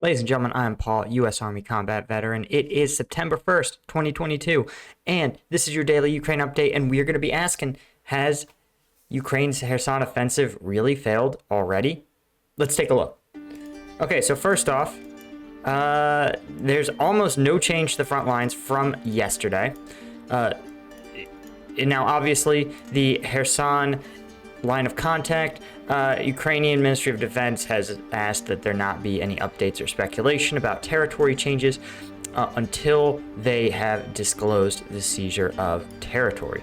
Ladies and gentlemen, I am Paul, U.S. Army combat veteran. It is September 1st, 2022, and this is your daily Ukraine update, and we are going to be asking, has Ukraine's Kherson offensive really failed already? Let's take a look. Okay, so first off, there's almost no change to the front lines from yesterday. Now, obviously, the Kherson line of contact, Ukrainian Ministry of Defense has asked that there not be any updates or speculation about territory changes until they have disclosed the seizure of territory.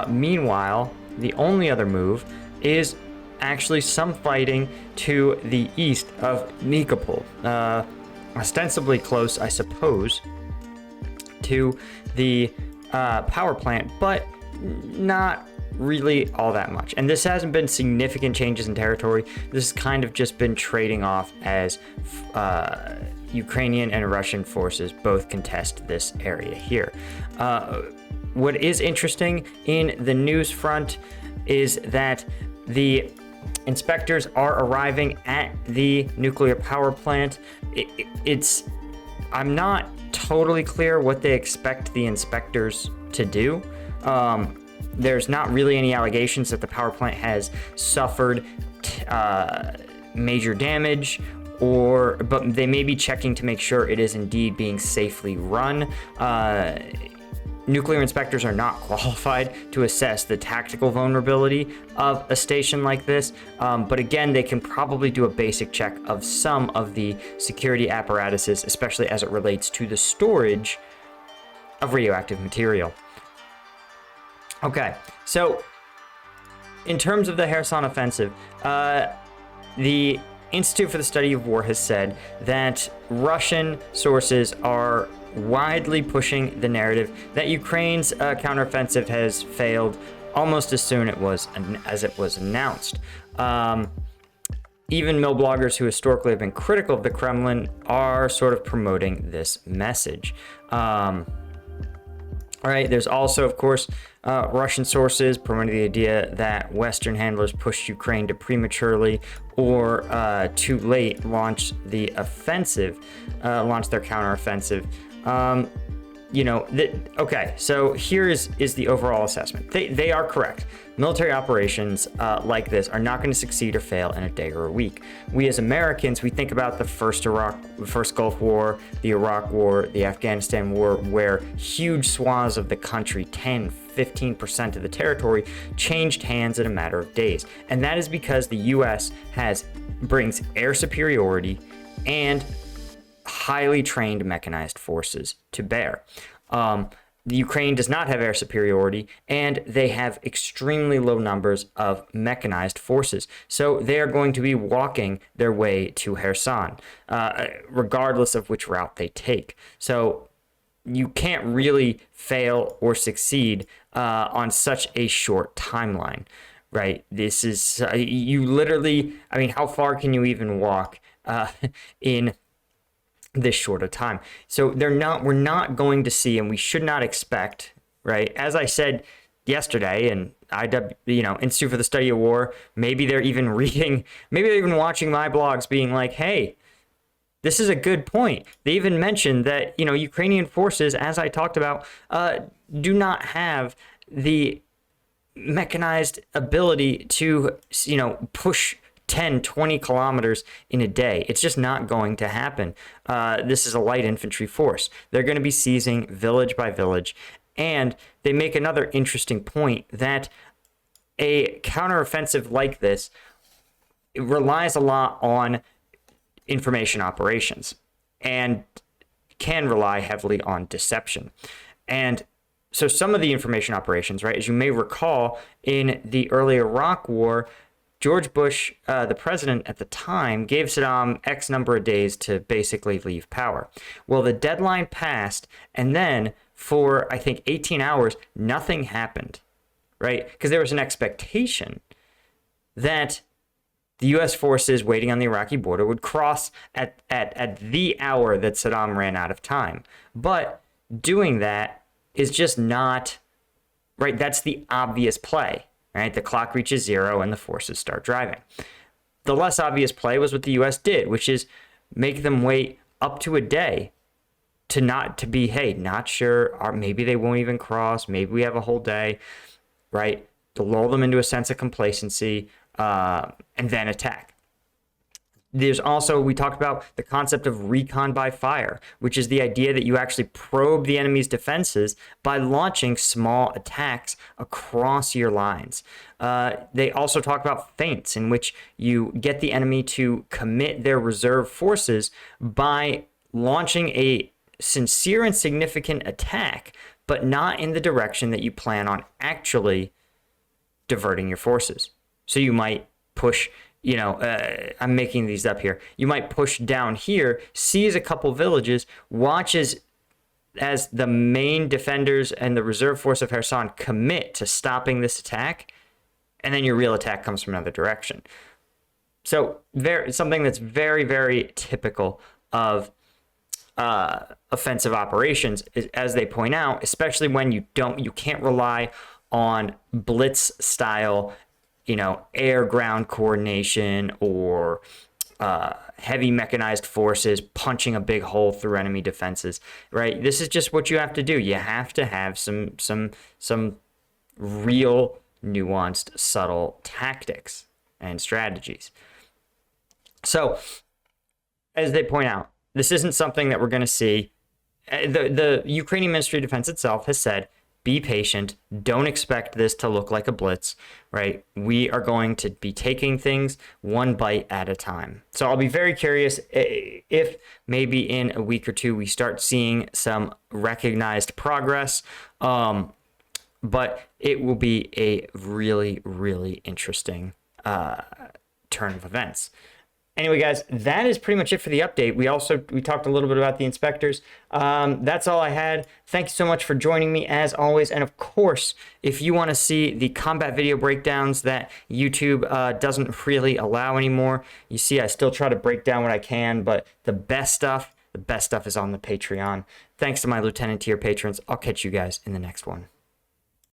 Meanwhile, the only other move is actually some fighting to the east of Nikopol, ostensibly close, I suppose, to the power plant, but not really all that much. And this hasn't been significant changes in territory. This has kind of just been trading off as Ukrainian and Russian forces both contest this area here. What is interesting in the news front is that the inspectors are arriving at the nuclear power plant. I'm not totally clear what they expect the inspectors to do. There's not really any allegations that the power plant has suffered major damage, but they may be checking to make sure it is indeed being safely run. Nuclear inspectors are not qualified to assess the tactical vulnerability of a station like this, but again, they can probably do a basic check of some of the security apparatuses, especially as it relates to the storage of radioactive material. Okay, so in terms of the Kherson offensive, the Institute for the Study of War has said that Russian sources are widely pushing the narrative that Ukraine's counteroffensive has failed almost as soon as it was announced. Even mill bloggers who historically have been critical of the Kremlin are sort of promoting this message. All right, there's also, of course, Russian sources promoting the idea that Western handlers pushed Ukraine to prematurely or too late launch the offensive, launch their counteroffensive. Okay, so here is the overall assessment. They are correct. Military operations like this are not going to succeed or fail in a day or a week. We as Americans, we think about the first Gulf War, the Iraq War, the Afghanistan War, where huge swaths of the country, 10-15% of the territory, changed hands in a matter of days. And that is because the U.S. brings air superiority and highly trained mechanized forces to bear. The Ukraine does not have air superiority, and they have extremely low numbers of mechanized forces. So they are going to be walking their way to Kherson, regardless of which route they take. So you can't really fail or succeed on such a short timeline, right? This is, you literally, I mean, how far can you even walk in this short of time? So we're not going to see, and we should not expect, right? As I said yesterday, and Institute for the Study of War, maybe they're even watching my blogs being like, hey, this is a good point. They even mentioned that, Ukrainian forces, as I talked about, do not have the mechanized ability to, push 10, 20 kilometers in a day. It's just not going to happen. This is a light infantry force. They're going to be seizing village by village. And they make another interesting point that a counteroffensive like this relies a lot on information operations and can rely heavily on deception. And so some of the information operations, right, as you may recall, in the early Iraq War, George Bush, the president at the time, gave Saddam X number of days to basically leave power. Well, the deadline passed, and then for, I think, 18 hours, nothing happened, right? Because there was an expectation that the U.S. forces waiting on the Iraqi border would cross at the hour that Saddam ran out of time. But doing that is just not, right? That's the obvious play. Right, the clock reaches zero and the forces start driving. The less obvious play was what the U.S. did, which is make them wait up to a day to be, hey, not sure, or maybe they won't even cross, maybe we have a whole day, right? To lull them into a sense of complacency, and then attack. There's also, we talked about the concept of recon by fire, which is the idea that you actually probe the enemy's defenses by launching small attacks across your lines. They also talk about feints, in which you get the enemy to commit their reserve forces by launching a sincere and significant attack, but not in the direction that you plan on actually diverting your forces. So you might push, I'm making these up here. You might push down here, seize a couple villages, watch as the main defenders and the reserve force of Kherson commit to stopping this attack, and then your real attack comes from another direction. So something that's very, very typical of offensive operations is, as they point out, especially when you can't rely on blitz style, air ground coordination or heavy mechanized forces punching a big hole through enemy defenses, right? This is just what you have to do. You have to have some real nuanced, subtle tactics and strategies. So, as they point out, this isn't something that we're going to see. The Ukrainian Ministry of Defense itself has said, be patient. Don't expect this to look like a blitz, right? We are going to be taking things one bite at a time. So I'll be very curious if maybe in a week or two we start seeing some recognized progress. But it will be a really, really interesting turn of events. Anyway, guys, that is pretty much it for the update. We talked a little bit about the inspectors. That's all I had. Thank you so much for joining me, as always. And of course, if you want to see the combat video breakdowns that YouTube doesn't really allow anymore, you see I still try to break down what I can, but the best stuff is on the Patreon. Thanks to my Lieutenant tier patrons. I'll catch you guys in the next one.